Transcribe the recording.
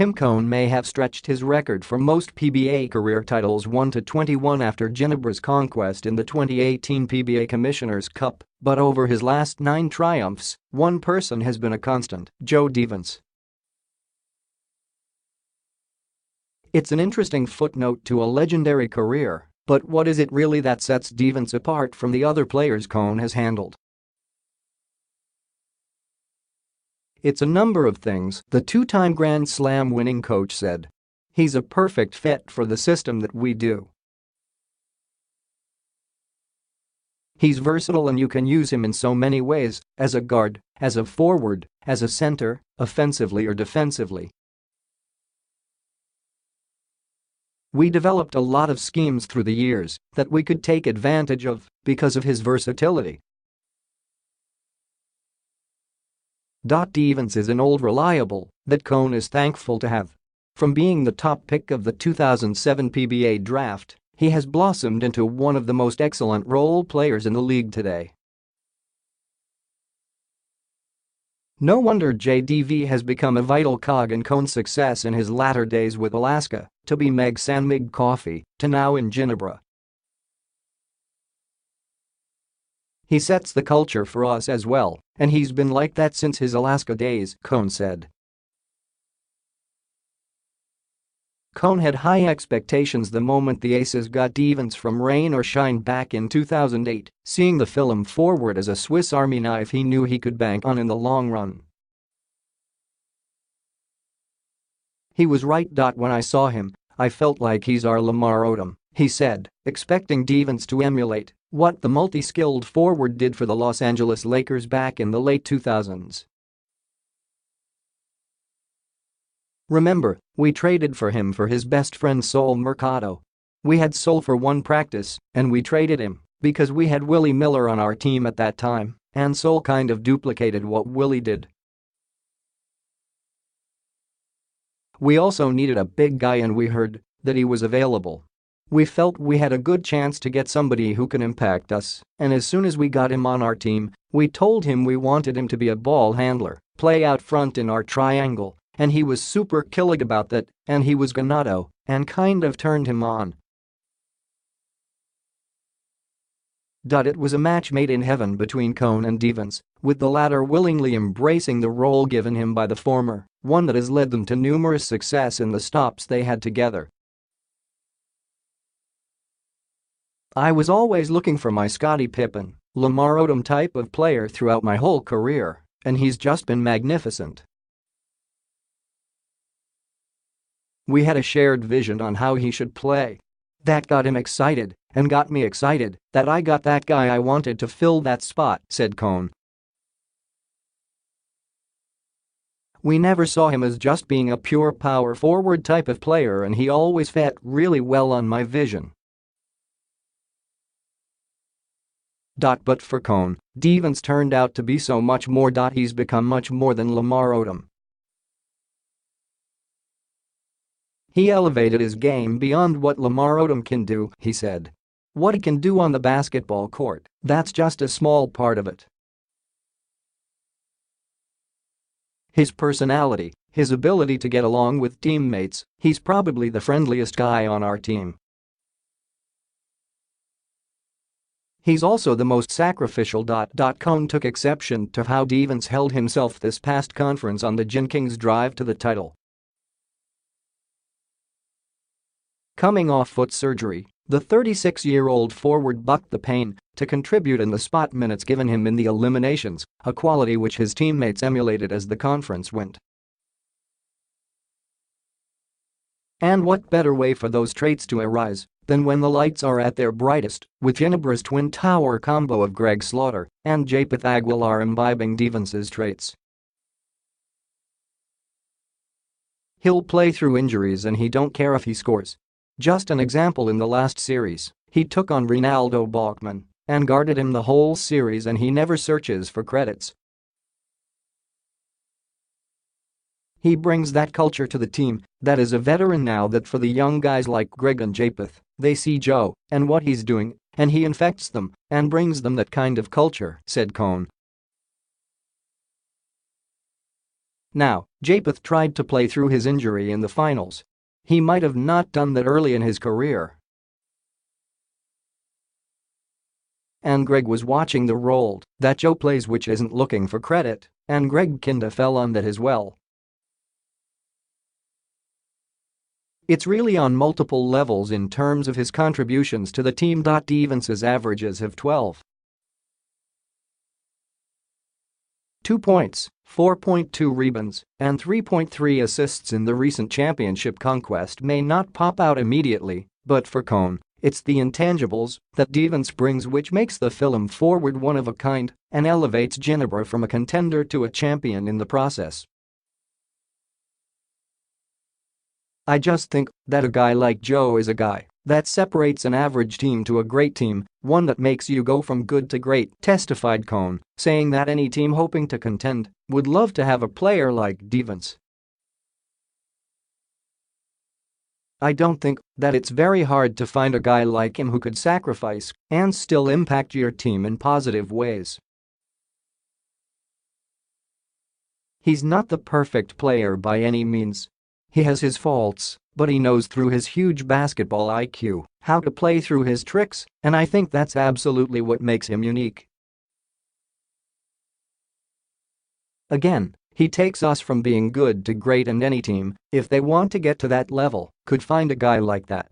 Tim Cone may have stretched his record for most PBA career titles 1 to 21 after Ginebra's conquest in the 2018 PBA Commissioner's Cup, but over his last 9 triumphs, one person has been a constant: Joe Devens. It's an interesting footnote to a legendary career, but what is it really that sets Devens apart from the other players Cone has handled? It's a number of things, the 2-time Grand Slam winning coach said. He's a perfect fit for the system that we do. He's versatile and you can use him in so many ways, as a guard, as a forward, as a center, offensively or defensively. We developed a lot of schemes through the years that we could take advantage of because of his versatility. Devens is an old reliable that Cone is thankful to have. From being the top pick of the 2007 PBA draft, he has blossomed into one of the most excellent role players in the league today. No wonder JDV has become a vital cog in Cone's success in his latter days with Alaska, to be Meg San Mig Coffee, to now in Ginebra. He sets the culture for us as well, and he's been like that since his Alaska days, Cone said. Cone had high expectations the moment the Aces got Devens from rain or shine back in 2008, seeing the film forward as a Swiss Army knife he knew he could bank on in the long run. He was right. When I saw him, I felt like he's our Lamar Odom, he said, expecting Devens to emulate what the multi-skilled forward did for the Los Angeles Lakers back in the late 2000s. Remember, we traded for him for his best friend Sol Mercado. We had Sol for one practice, and we traded him because we had Willie Miller on our team at that time, and Sol kind of duplicated what Willie did. We also needed a big guy and we heard that he was available. We felt we had a good chance to get somebody who can impact us, and as soon as we got him on our team, we told him we wanted him to be a ball handler, play out front in our triangle, and he was super killed about that, and he was ganado, and kind of turned him on. It was a match made in heaven between Cone and Devens, with the latter willingly embracing the role given him by the former, one that has led them to numerous success in the stops they had together. I was always looking for my Scottie Pippen, Lamar Odom type of player throughout my whole career, and he's just been magnificent. We had a shared vision on how he should play. That got him excited and got me excited that I got that guy I wanted to fill that spot, said Cone. We never saw him as just being a pure power forward type of player and he always fit really well on my vision. But for Cone, Devens turned out to be so much more. He's become much more than Lamar Odom. He elevated his game beyond what Lamar Odom can do, he said. What he can do on the basketball court, that's just a small part of it. His personality, his ability to get along with teammates, he's probably the friendliest guy on our team. He's also the most sacrificial. Cone took exception to how Devens held himself this past conference on the Gin Kings' drive to the title. Coming off foot surgery, the 36-year-old forward bucked the pain to contribute in the spot minutes given him in the eliminations, a quality which his teammates emulated as the conference went. And what better way for those traits to arise than when the lights are at their brightest, with Ginebra's twin tower combo of Greg Slaughter and Japeth Aguilar imbibing Devens's traits. He'll play through injuries and he don't care if he scores. Just an example, in the last series, he took on Ronaldo Bachman and guarded him the whole series and he never searches for credits. He brings that culture to the team that is a veteran now that for the young guys like Greg and Japeth, they see Joe and what he's doing and he infects them and brings them that kind of culture, said Cone. Now, Japheth tried to play through his injury in the finals. He might have not done that early in his career. And Greg was watching the role that Joe plays, which isn't looking for credit, and Greg kinda fell on that as well. It's really on multiple levels in terms of his contributions to the team. Devance's averages have 12.2 points, 4.2 rebounds, and 3.3 assists in the recent championship conquest may not pop out immediately, but for Cone, it's the intangibles that Devance brings which makes the film forward one of a kind and elevates Ginebra from a contender to a champion in the process. I just think that a guy like Joe is a guy that separates an average team to a great team, one that makes you go from good to great, testified Cone, saying that any team hoping to contend would love to have a player like Devance. I don't think that it's very hard to find a guy like him who could sacrifice and still impact your team in positive ways. He's not the perfect player by any means. He has his faults, but he knows through his huge basketball IQ how to play through his tricks, and I think that's absolutely what makes him unique. Again, he takes us from being good to great, and any team, if they want to get to that level, could find a guy like that.